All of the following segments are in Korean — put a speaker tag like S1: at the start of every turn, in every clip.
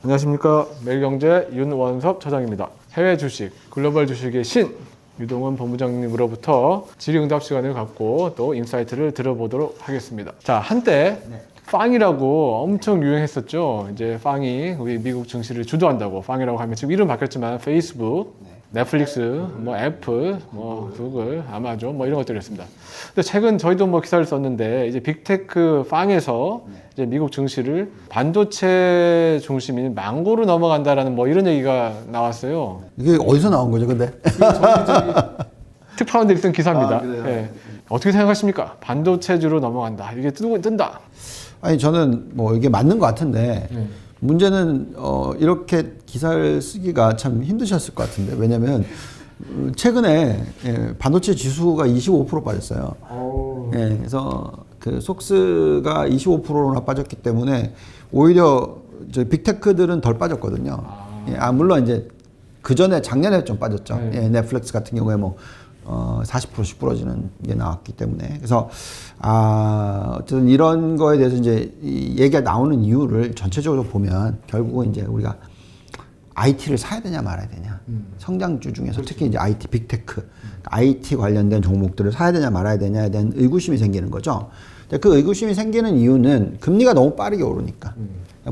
S1: 안녕하십니까. 매일경제 윤원섭 차장입니다. 해외 주식, 글로벌 주식의 신 유동원 본부장님으로부터 질의응답 시간을 갖고 또 인사이트를 들어보도록 하겠습니다. 자, 한때 팡이라고 엄청 유행했었죠. 이제 팡이 우리 미국 증시를 주도한다고. 팡이라고 하면 지금 이름 바뀌었지만 페이스북, 넷플릭스, 뭐 애플, 뭐 구글, 아마존 뭐 이런 것들이었습니다. 근데 최근 저희도 뭐 기사를 썼는데 이제 빅테크 팡에서 이제 미국 증시를 반도체 중심인 망고로 넘어간다라는 뭐 이런 얘기가 나왔어요.
S2: 이게 어디서 나온 거죠, 근데?
S1: 저희 특파원들이 쓴 기사입니다.
S2: 아, 그래요?
S1: 예. 어떻게 생각하십니까? 반도체주로 넘어간다. 이게 뜬다.
S2: 아니, 저는 뭐 이게 맞는 것 같은데, 문제는, 이렇게 기사를 쓰기가 참 힘드셨을 것 같은데, 왜냐면, 최근에, 반도체 지수가 25% 빠졌어요. 예, 그래서 그 속스가 25%나 빠졌기 때문에, 오히려 저 빅테크들은 덜 빠졌거든요. 물론 이제 그 전에 작년에 좀 빠졌죠. 예, 넷플릭스 같은 경우에 뭐, 40%씩 부러지는 게 나왔기 때문에. 그래서, 어쨌든 이런 거에 대해서 이제 이 얘기가 나오는 이유를 전체적으로 보면 결국은 이제 우리가 IT를 사야 되냐 말아야 되냐. 성장주 중에서 특히 이제 IT, 빅테크, IT 관련된 종목들을 사야 되냐 말아야 되냐에 대한 의구심이 생기는 거죠. 그 의구심이 생기는 이유는 금리가 너무 빠르게 오르니까.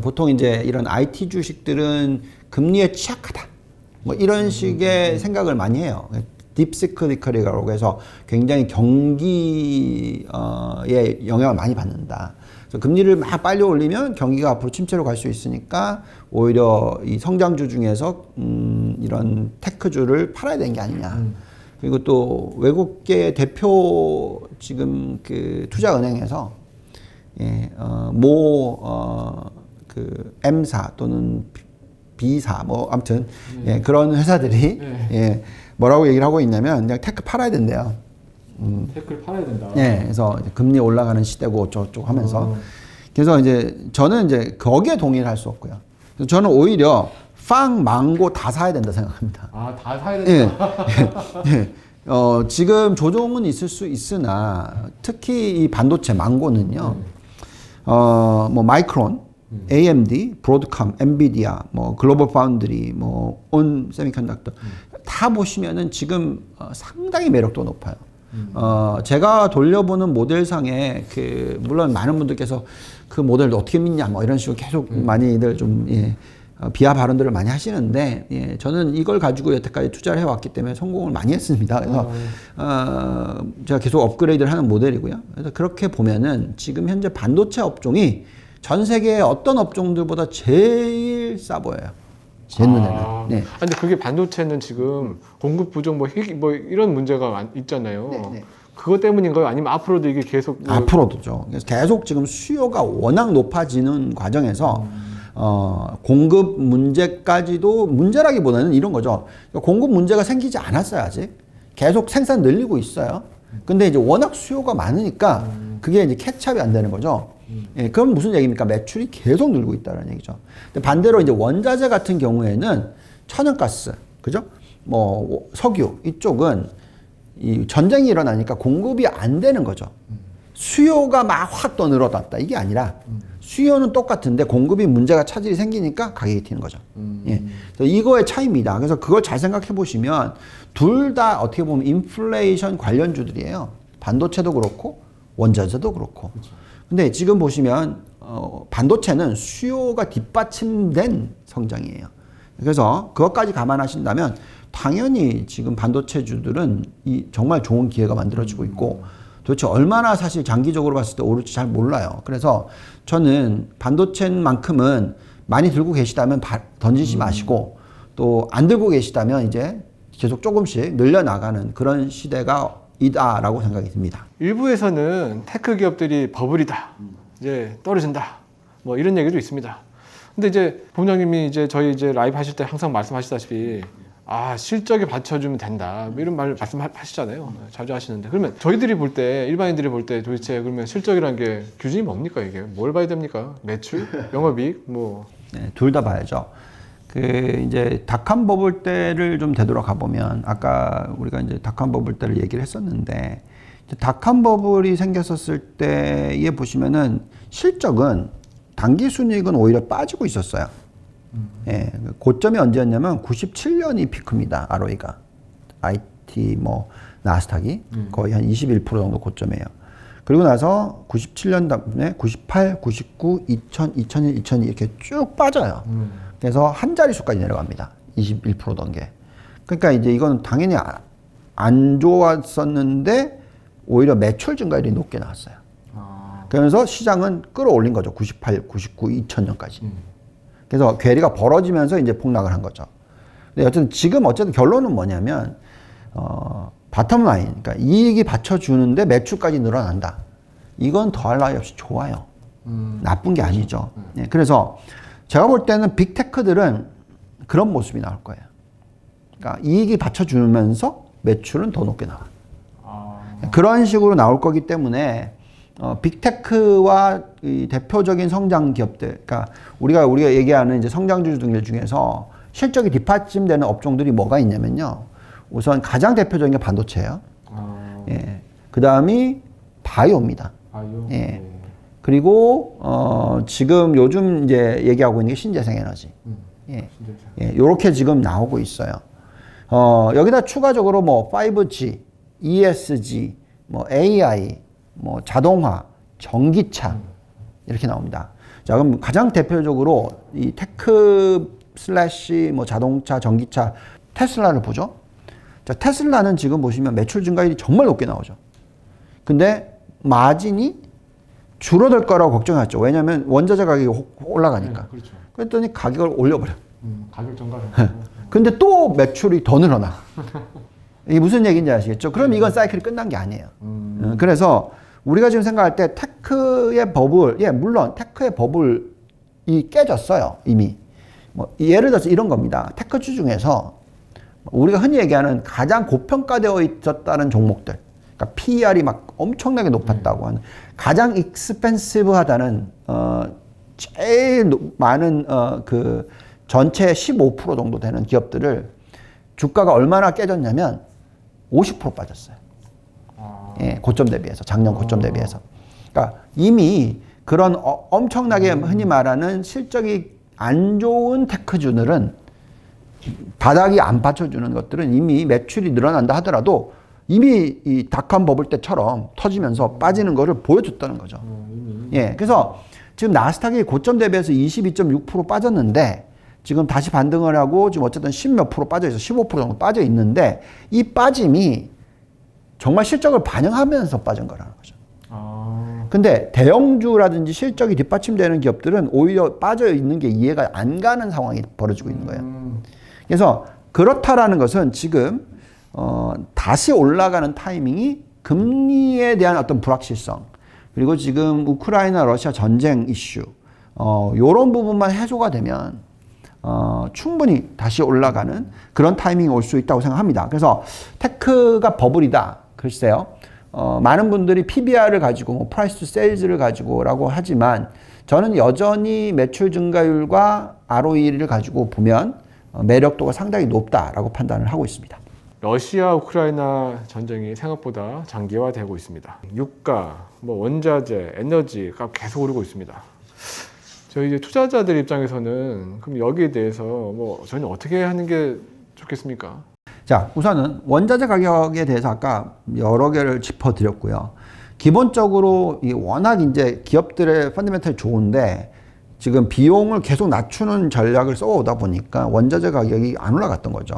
S2: 보통 이제 이런 IT 주식들은 금리에 취약하다. 뭐 이런 식의 생각을 많이 해요. 딥시클리컬이라고 해서 굉장히 경기에 영향을 많이 받는다. 그래서 금리를 막 빨리 올리면 경기가 앞으로 침체로 갈 수 있으니까 오히려 이 성장주 중에서 이런 테크주를 팔아야 되는 게 아니냐. 그리고 또 외국계 대표 지금 그 투자은행에서 그 M사 또는 B사 뭐 아무튼 그런 회사들이 뭐라고 얘기를 하고 있냐면 그냥 테크 팔아야 된대요.
S1: 테크를 팔아야 된다.
S2: 예, 그래서 금리 올라가는 시대고 어쩌고 하면서. 그래서 이제 저는 이제 거기에 동의를 할 수 없고요. 그래서 저는 오히려 팡, 망고 다 사야 된다 생각합니다.
S1: 다 사야 된다.
S2: 지금 조정은 있을 수 있으나 특히 이 반도체 망고는요. 뭐 마이크론, AMD, 브로드컴, 엔비디아, 뭐 글로벌 파운드리, 뭐 온 세미컨덕터 다 보시면은 지금 상당히 매력도 높아요. 제가 돌려보는 모델상에 물론 많은 분들께서 그 모델을 어떻게 믿냐 뭐 이런 식으로 계속 많이들 좀 비하 발언들을 많이 하시는데 저는 이걸 가지고 여태까지 투자를 해왔기 때문에 성공을 많이 했습니다. 그래서 제가 계속 업그레이드를 하는 모델이고요. 그래서 그렇게 보면은 지금 현재 반도체 업종이 전 세계의 어떤 업종들보다 제일 싸 보여요. 제 눈에는. 네.
S1: 근데 그게 반도체는 지금 공급 부족 뭐 이런 문제가 있잖아요. 그것 때문인가요? 아니면 앞으로도 이게 계속
S2: 앞으로도죠. 그래서 계속 지금 수요가 워낙 높아지는 과정에서 공급 문제까지도 문제라기보다는 이런 거죠. 공급 문제가 생기지 않았어요, 아직. 계속 생산 늘리고 있어요. 근데 이제 워낙 수요가 많으니까 그게 이제 캐치업이 안 되는 거죠. 그럼 무슨 얘기입니까? 매출이 계속 늘고 있다는 얘기죠. 근데 반대로 이제 원자재 같은 경우에는 천연가스, 그죠? 뭐 석유 이쪽은 이 전쟁이 일어나니까 공급이 안 되는 거죠. 수요가 막 확 더 늘어났다 이게 아니라 수요는 똑같은데 공급이 문제가 차질이 생기니까 가격이 튀는 거죠. 그래서 이거의 차이입니다. 그래서 그걸 잘 생각해 보시면 둘 다 어떻게 보면 인플레이션 관련주들이에요. 반도체도 그렇고 원자재도 그렇고. 근데 지금 보시면 반도체는 수요가 뒷받침된 성장이에요. 그래서 그것까지 감안하신다면 당연히 지금 반도체주들은 정말 좋은 기회가 만들어지고 있고 도대체 얼마나 사실 장기적으로 봤을 때 오를지 잘 몰라요. 그래서 저는 반도체만큼은 많이 들고 계시다면 던지지 마시고 또 안 들고 계시다면 이제 계속 조금씩 늘려나가는 그런 시대가 이다라고 생각이 듭니다.
S1: 일부에서는 테크 기업들이 버블이다. 이제 떨어진다. 뭐 이런 얘기도 있습니다. 근데 이제 본부장님이 이제 저희 이제 라이브 하실 때 항상 말씀하시다시피 실적에 받쳐주면 된다. 뭐 이런 말 말씀하시잖아요. 자주 하시는데. 그러면 저희들이 볼 때, 일반인들이 볼 때 도대체 그러면 실적이라는 게 기준이 뭡니까 이게? 뭘 봐야 됩니까? 매출? 영업이익? 뭐.
S2: 네, 둘 다 봐야죠. 이제 닷컴 버블 때를 좀 되돌아가 보면 아까 우리가 이제 닷컴 버블 때를 얘기를 했었는데 닷컴 버블이 생겼었을 때에 보시면은 실적은 당기 순이익은 오히려 빠지고 있었어요. 예, 고점이 언제였냐면 97년이 피크입니다. ROE가. IT 뭐 나스닥이 거의 한 21% 정도 고점이에요. 그리고 나서 97년 다음에 98, 99, 2000, 2001, 2002 이렇게 쭉 빠져요. 그래서 한 자릿수까지 내려갑니다. 21%던 게. 그러니까 이제 이건 당연히 안 좋았었는데 오히려 매출 증가율이 높게 나왔어요. 그러면서 시장은 끌어올린 거죠. 98, 99, 2000년까지. 그래서 괴리가 벌어지면서 이제 폭락을 한 거죠. 근데 어쨌든 지금 결론은 뭐냐면 바텀 라인, 그러니까 이익이 받쳐주는데 매출까지 늘어난다. 이건 더할 나위 없이 좋아요. 나쁜 게 아니죠. 네, 그래서 제가 볼 때는 빅테크들은 그런 모습이 나올 거예요. 그러니까 이익이 받쳐주면서 매출은 더 높게 나와. 그런 식으로 나올 거기 때문에 빅테크와 이 대표적인 성장 기업들, 그러니까 우리가 얘기하는 이제 성장주들 중에서 실적이 뒷받침되는 업종들이 뭐가 있냐면요. 우선 가장 대표적인 게 반도체예요. 예. 그 다음이 바이오입니다.
S1: 바이오.
S2: 예. 그리고 지금 요즘 이제 얘기하고 있는 게 신재생 에너지. 예. 예. 요렇게 지금 나오고 있어요. 여기다 추가적으로 뭐 5G, ESG, 뭐 AI, 뭐 자동화, 전기차 이렇게 나옵니다. 자, 그럼 가장 대표적으로 이 테크 슬래시 뭐 자동차, 전기차 테슬라를 보죠. 자, 테슬라는 지금 보시면 매출 증가율이 정말 높게 나오죠. 근데 마진이 줄어들 거라고 걱정했죠. 왜냐하면 원자재 가격이 올라가니까.
S1: 네, 그렇죠.
S2: 그랬더니 가격을 올려버려.
S1: 가격 전가를.
S2: 근데 또 매출이 더 늘어나. 이게 무슨 얘기인지 아시겠죠? 그럼 이건 사이클이 끝난 게 아니에요. 그래서 우리가 지금 생각할 때 테크의 버블, 예, 물론 테크의 버블이 깨졌어요, 이미. 뭐 예를 들어서 이런 겁니다. 테크주 중에서 우리가 흔히 얘기하는 가장 고평가되어 있었다는 종목들, 그러니까 PER이 막 엄청나게 높았다고 하는 가장 익스펜시브하다는 제일 많은 그 전체 15% 정도 되는 기업들을 주가가 얼마나 깨졌냐면 50% 빠졌어요. 예, 고점 대비해서, 작년 고점 대비해서. 그러니까 이미 그런 엄청나게 흔히 말하는 실적이 안 좋은 테크주들은 바닥이 안 받쳐주는 것들은 이미 매출이 늘어난다 하더라도 이미 이 닷컴 버블 때처럼 터지면서 빠지는 거를 보여줬다는 거죠. 예, 그래서 지금 나스닥이 고점 대비해서 22.6% 빠졌는데 지금 다시 반등을 하고 지금 어쨌든 10몇 프로 빠져 있어, 15% 정도 빠져 있는데 이 빠짐이 정말 실적을 반영하면서 빠진 거라는 거죠. 근데 대형주라든지 실적이 뒷받침되는 기업들은 오히려 빠져 있는 게 이해가 안 가는 상황이 벌어지고 있는 거예요. 그래서 그렇다라는 것은 지금 다시 올라가는 타이밍이 금리에 대한 어떤 불확실성, 그리고 지금 우크라이나 러시아 전쟁 이슈, 요런 부분만 해소가 되면 충분히 다시 올라가는 그런 타이밍이 올 수 있다고 생각합니다. 그래서 테크가 버블이다. 글쎄요. 많은 분들이 PBR을 가지고 뭐 프라이스 투 세일즈를 가지고라고 하지만 저는 여전히 매출 증가율과 ROE를 가지고 보면 매력도가 상당히 높다라고 판단을 하고 있습니다.
S1: 러시아 우크라이나 전쟁이 생각보다 장기화되고 있습니다. 유가, 뭐 원자재, 에너지가 계속 오르고 있습니다. 저희 이제 투자자들 입장에서는 그럼 여기에 대해서 뭐 저희는 어떻게 하는 게 좋겠습니까?
S2: 자, 우선은 원자재 가격에 대해서 아까 여러 개를 짚어드렸고요. 기본적으로 워낙 이제 기업들의 펀더멘털이 좋은데 지금 비용을 계속 낮추는 전략을 써오다 보니까 원자재 가격이 안 올라갔던 거죠.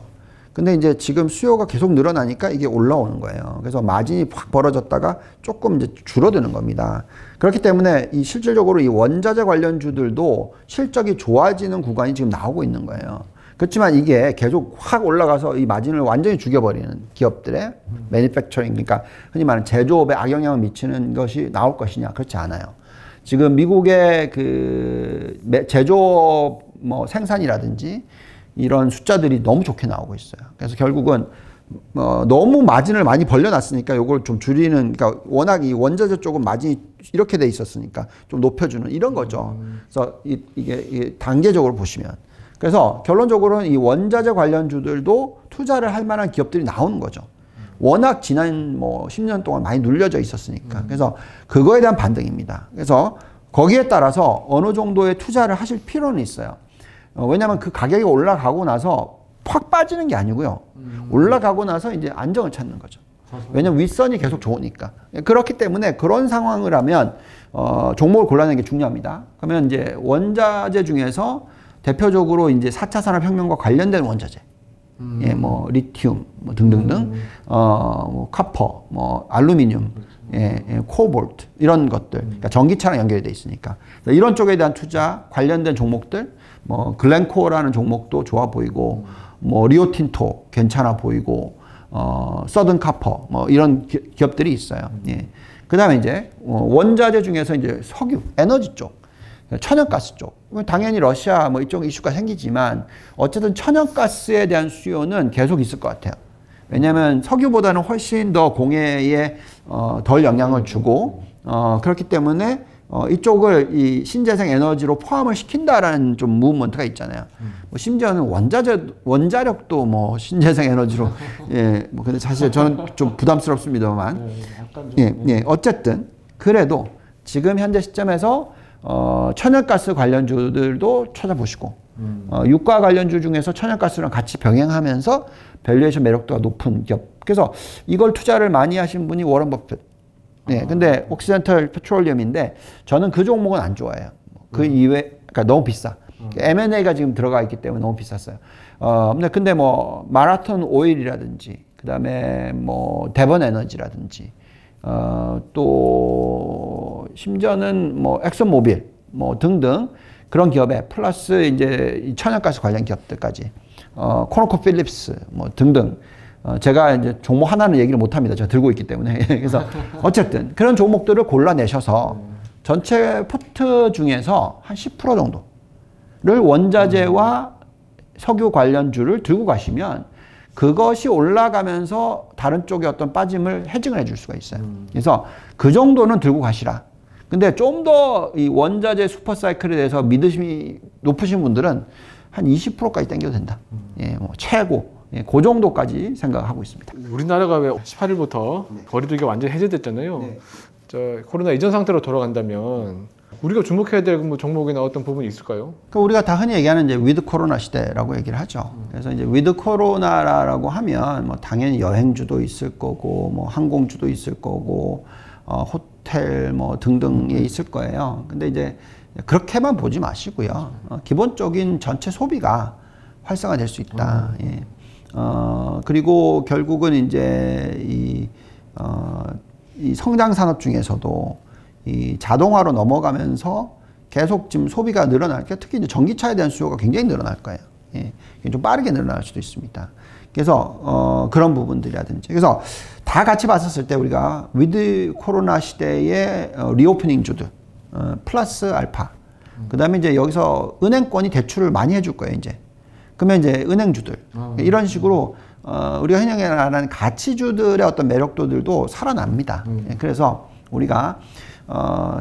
S2: 근데 이제 지금 수요가 계속 늘어나니까 이게 올라오는 거예요. 그래서 마진이 확 벌어졌다가 조금 이제 줄어드는 겁니다. 그렇기 때문에 이 실질적으로 이 원자재 관련주들도 실적이 좋아지는 구간이 지금 나오고 있는 거예요. 그렇지만 이게 계속 확 올라가서 이 마진을 완전히 죽여버리는 기업들의 매니팩처링, 그러니까 흔히 말하는 제조업에 악영향을 미치는 것이 나올 것이냐, 그렇지 않아요. 지금 미국의 그 제조업 뭐 생산이라든지 이런 숫자들이 너무 좋게 나오고 있어요. 그래서 결국은 너무 마진을 많이 벌려놨으니까 이걸 좀 줄이는, 그러니까 워낙 이 원자재 쪽은 마진이 이렇게 돼 있었으니까 좀 높여주는 이런 거죠. 그래서 이게 단계적으로 보시면. 그래서 결론적으로는 이 원자재 관련주들도 투자를 할 만한 기업들이 나오는 거죠. 워낙 지난 뭐 10년 동안 많이 눌려져 있었으니까. 그래서 그거에 대한 반등입니다. 그래서 거기에 따라서 어느 정도의 투자를 하실 필요는 있어요. 왜냐하면 그 가격이 올라가고 나서 확 빠지는 게 아니고요. 올라가고 나서 이제 안정을 찾는 거죠. 왜냐면 윗선이 계속 좋으니까. 그렇기 때문에 그런 상황을 하면 종목을 골라내는 게 중요합니다. 그러면 이제 원자재 중에서 대표적으로 이제 4차 산업혁명과 관련된 원자재, 예, 뭐 리튬, 뭐 등등등, 뭐 카퍼, 뭐 알루미늄, 코볼트 이런 것들, 그러니까 전기차랑 연결이 돼 있으니까 이런 쪽에 대한 투자 관련된 종목들, 뭐 글렌코어라는 종목도 좋아 보이고, 뭐 리오틴토 괜찮아 보이고, 서든 카퍼 뭐 이런 기업들이 있어요. 예. 그다음에 이제 원자재 중에서 이제 석유, 에너지 쪽, 천연가스 쪽. 당연히 러시아 뭐 이쪽 이슈가 생기지만 어쨌든 천연가스에 대한 수요는 계속 있을 것 같아요. 왜냐하면 석유보다는 훨씬 더 공해에 덜 영향을 주고 그렇기 때문에 이쪽을 이 신재생 에너지로 포함을 시킨다라는 좀 무브먼트가 있잖아요. 뭐 심지어는 원자력도 뭐 신재생 에너지로 예, 뭐 근데 사실 저는 좀 부담스럽습니다만 예, 어쨌든 그래도 지금 현재 시점에서 천연가스 관련주들도 찾아보시고 유가 관련주 중에서 천연가스랑 같이 병행하면서 밸류에이션 매력도가 높은 기업. 그래서 이걸 투자를 많이 하신 분이 워런 버핏. 네, 근데 옥시덴탈 페트롤리엄인데 저는 그 종목은 안 좋아해요. 그 이외, 그러니까 너무 비싸. M&A가 지금 들어가 있기 때문에 너무 비쌌어요. 근데 뭐 마라톤 오일이라든지, 그다음에 뭐 대번 에너지라든지, 또 심지어는 뭐 엑슨모빌 뭐 등등 그런 기업에 플러스 이제 이 천연가스 관련 기업들까지, 코노코 필립스 뭐 등등. 제가 이제 종목 하나는 얘기를 못 합니다. 제가 들고 있기 때문에. 그래서 어쨌든 그런 종목들을 골라내셔서 전체 포트 중에서 한 10% 정도를 원자재와 석유 관련주를 들고 가시면 그것이 올라가면서 다른 쪽에 어떤 빠짐을 해증을 해줄 수가 있어요. 그래서 그 정도는 들고 가시라. 근데 좀 더 이 원자재 슈퍼사이클에 대해서 믿으심이 높으신 분들은 한 20%까지 당겨도 된다. 예, 뭐 최고. 예, 그 정도까지 생각하고 있습니다.
S1: 우리나라가 왜 18일부터 거리두기가 완전히 해제됐잖아요.
S2: 네.
S1: 코로나 이전 상태로 돌아간다면 우리가 주목해야 될 뭐 종목이나 어떤 부분이 있을까요?
S2: 그러니까 우리가 다 흔히 얘기하는 이제 위드 코로나 시대라고 얘기를 하죠. 그래서 이제 위드 코로나라고 하면 뭐 당연히 여행주도 있을 거고, 뭐 항공주도 있을 거고, 호텔 뭐 등등에 있을 거예요. 근데 이제 그렇게만 보지 마시고요. 기본적인 전체 소비가 활성화될 수 있다. 예. 그리고 결국은 이제 이 성장 산업 중에서도 이 자동화로 넘어가면서 계속 지금 소비가 늘어날 게, 특히 이제 전기차에 대한 수요가 굉장히 늘어날 거예요. 예. 좀 빠르게 늘어날 수도 있습니다. 그래서 그런 부분들이라든지, 그래서 다 같이 봤었을 때 우리가 위드 코로나 시대의 리오프닝 주들 플러스 알파, 그다음에 이제 여기서 은행권이 대출을 많이 해줄 거예요. 이제 그러면 이제 은행주들 이런 식으로 우리가 흔히 말하는 가치주들의 어떤 매력도들도 살아납니다. 그래서 우리가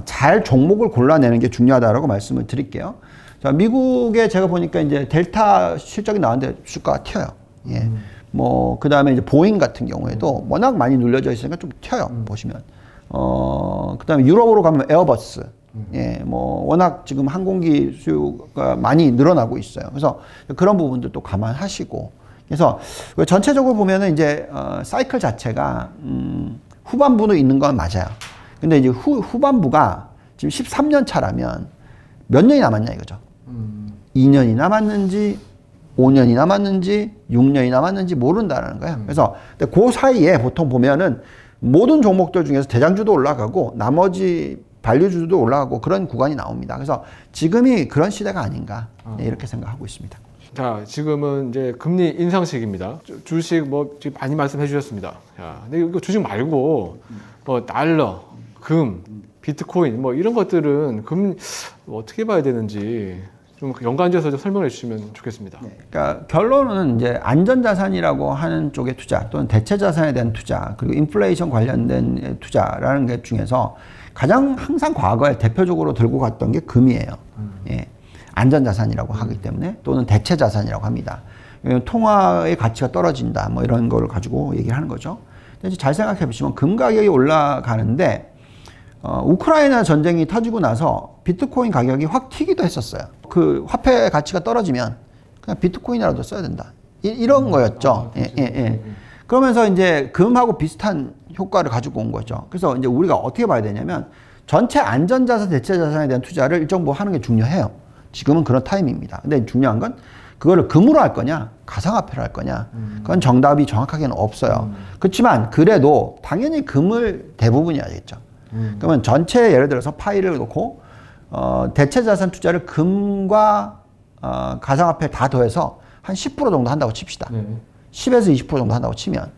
S2: 잘 종목을 골라내는 게 중요하다라고 말씀을 드릴게요. 자, 미국에 제가 보니까 이제 델타 실적이 나왔는데 주가가 튀어요. 예. 뭐 그다음에 이제 보잉 같은 경우에도 워낙 많이 눌려져 있으니까 좀 튀어요. 보시면. 그다음에 유럽으로 가면 에어버스. 예, 뭐 워낙 지금 항공기 수요가 많이 늘어나고 있어요. 그래서 그런 부분들도 감안하시고, 그래서 전체적으로 보면은 이제 사이클 자체가 후반부도 있는 건 맞아요. 근데 이제 후반부가 지금 13년 차라면 몇 년이 남았냐 이거죠. 2년이 남았는지 5년이 남았는지 6년이 남았는지 모른다는 거예요. 그래서 그 사이에 보통 보면은 모든 종목들 중에서 대장주도 올라가고 나머지 밸류주도 올라가고 그런 구간이 나옵니다. 그래서 지금이 그런 시대가 아닌가, 이렇게 생각하고 있습니다.
S1: 자, 지금은 이제 금리 인상 시기입니다. 주식 뭐 지금 많이 말씀해 주셨습니다. 자, 근데 이거 주식 말고 뭐 달러, 금, 비트코인 뭐 이런 것들은 금리 어떻게 봐야 되는지 좀 연관지어서 좀 설명해 주시면 좋겠습니다.
S2: 네. 그러니까 결론은 이제 안전자산이라고 하는 쪽의 투자, 또는 대체자산에 대한 투자, 그리고 인플레이션 관련된 투자라는 게 중에서 가장 항상 과거에 대표적으로 들고 갔던 게 금이에요. 예. 안전자산이라고 하기 때문에, 또는 대체자산이라고 합니다. 통화의 가치가 떨어진다, 뭐 이런 걸 가지고 얘기를 하는 거죠. 근데 잘 생각해 보시면 금 가격이 올라가는데 우크라이나 전쟁이 터지고 나서 비트코인 가격이 확 튀기도 했었어요. 그 화폐 가치가 떨어지면 그냥 비트코인이라도 써야 된다. 이런 거였죠. 그러면서 이제 금하고 비슷한 효과를 가지고 온 거죠. 그래서 이제 우리가 어떻게 봐야 되냐면 전체 안전자산, 대체자산에 대한 투자를 일정 부분 하는 게 중요해요. 지금은 그런 타임입니다. 근데 중요한 건 그거를 금으로 할 거냐, 가상화폐로 할 거냐. 그건 정답이 정확하게는 없어요. 그렇지만 그래도 당연히 금을 대부분이 해야겠죠. 그러면 전체 예를 들어서 파이를 놓고 대체자산 투자를 금과 가상화폐 다 더해서 한 10% 정도 한다고 칩시다. 10에서 20% 정도 한다고 치면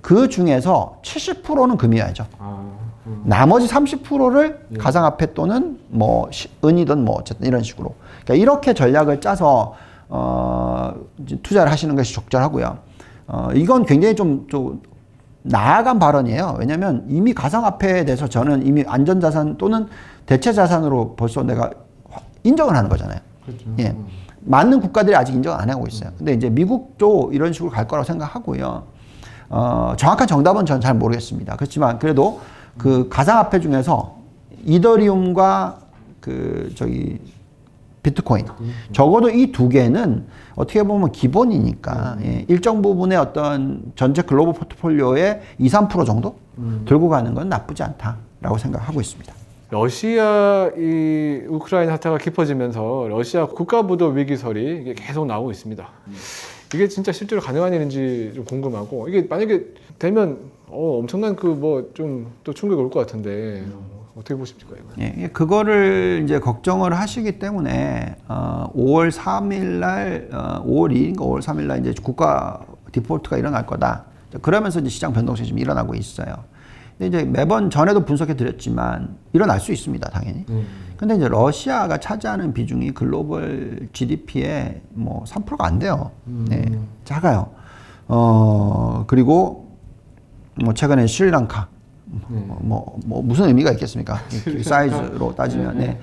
S2: 그 중에서 70%는 금이어야죠. 나머지 30%를 가상화폐 또는 뭐 은이든 뭐 어쨌든 이런 식으로. 그러니까 이렇게 전략을 짜서 이제 투자를 하시는 것이 적절하고요. 이건 굉장히 좀 나아간 발언이에요. 왜냐하면 이미 가상화폐에 대해서 저는 이미 안전자산 또는 대체자산으로 벌써 내가 인정을 하는 거잖아요.
S1: 그렇죠.
S2: 예. 많은 국가들이 아직 인정 안 하고 있어요. 근데 이제 미국도 이런 식으로 갈 거라고 생각하고요. 정확한 정답은 저는 잘 모르겠습니다. 그렇지만 그래도 그 가상화폐 중에서 이더리움과 비트코인. 적어도 이 두 개는 어떻게 보면 기본이니까 예, 일정 부분의 어떤 전체 글로벌 포트폴리오의 2, 3% 정도 들고 가는 건 나쁘지 않다라고 생각하고 있습니다.
S1: 러시아 이 우크라이나 사태가 깊어지면서 러시아 국가부도 위기설이 이게 계속 나오고 있습니다. 이게 진짜 실제로 가능한 일인지 좀 궁금하고 이게 만약에 되면 엄청난 그 뭐 좀 또 충격이 올 것 같은데 어떻게 보십니까 이거?
S2: 예, 그거를 이제 걱정을 하시기 때문에 5월 3일 날 5월 2일인가 5월 3일 날 이제 국가 디폴트가 일어날 거다. 그러면서 이제 시장 변동성이 좀 일어나고 있어요. 근데 이제 매번 전에도 분석해 드렸지만 일어날 수 있습니다, 당연히. 근데 이제 러시아가 차지하는 비중이 글로벌 GDP의 뭐 3%가 안 돼요. 네, 작아요. 그리고 뭐 최근에 스리랑카 뭐 무슨 의미가 있겠습니까? 사이즈로 따지면. 네.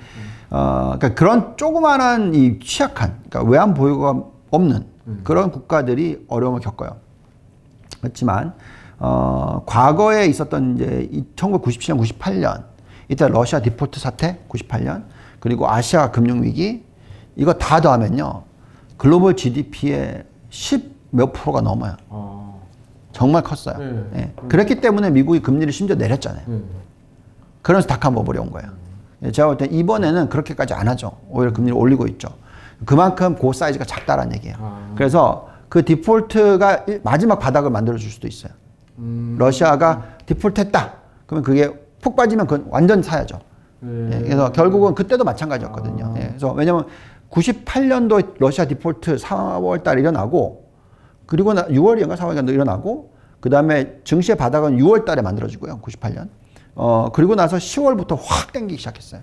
S2: 그러니까 그런 조그만한 이 취약한, 그러니까 외환 보유가 없는 그런 국가들이 어려움을 겪어요. 그렇지만 과거에 있었던 이제 1997년, 98년 이때 러시아 디폴트 사태 98년 그리고 아시아 금융 위기 이거 다 더하면요 글로벌 GDP의 10 몇 %가 넘어요. 정말 컸어요. 예. 그랬기 때문에 미국이 금리를 심지어 내렸잖아요. 그러면서 닭한버블이 온 거예요. 제가 볼 때 이번에는 그렇게까지 안 하죠. 오히려 금리를 올리고 있죠. 그만큼 그 사이즈가 작다라는 얘기예요. 그래서 그 디폴트가 마지막 바닥을 만들어줄 수도 있어요. 러시아가 디폴트 했다. 그러면 그게 푹 빠지면 그건 완전 사야죠. 예. 그래서 결국은 그때도 마찬가지였거든요. 예. 그래서 왜냐면 98년도 러시아 디폴트 4월 달 일어나고 그리고 6월인가 4월인가 일어나고 그 다음에 증시의 바닥은 6월 달에 만들어지고요. 98년. 그리고 나서 10월부터 확 땡기기 시작했어요.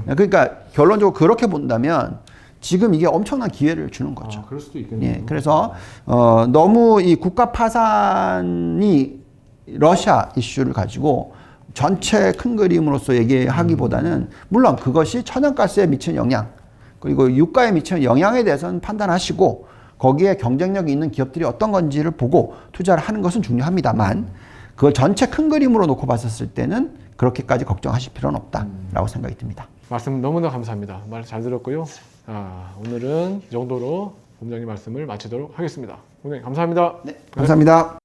S2: 그러니까 결론적으로 그렇게 본다면 지금 이게 엄청난 기회를 주는 거죠.
S1: 그럴 수도 있겠네요.
S2: 예, 그래서 너무 이 국가 파산이 러시아 이슈를 가지고 전체 큰 그림으로서 얘기하기보다는 물론 그것이 천연가스에 미치는 영향 그리고 유가에 미치는 영향에 대해서는 판단하시고 거기에 경쟁력이 있는 기업들이 어떤 건지를 보고 투자를 하는 것은 중요합니다만 그걸 전체 큰 그림으로 놓고 봤었을 때는 그렇게까지 걱정하실 필요는 없다라고 생각이 듭니다.
S1: 말씀 너무나 감사합니다. 말 잘 들었고요. 오늘은 이 정도로 본부장님 말씀을 마치도록 하겠습니다. 본부장님 감사합니다.
S2: 네, 감사합니다.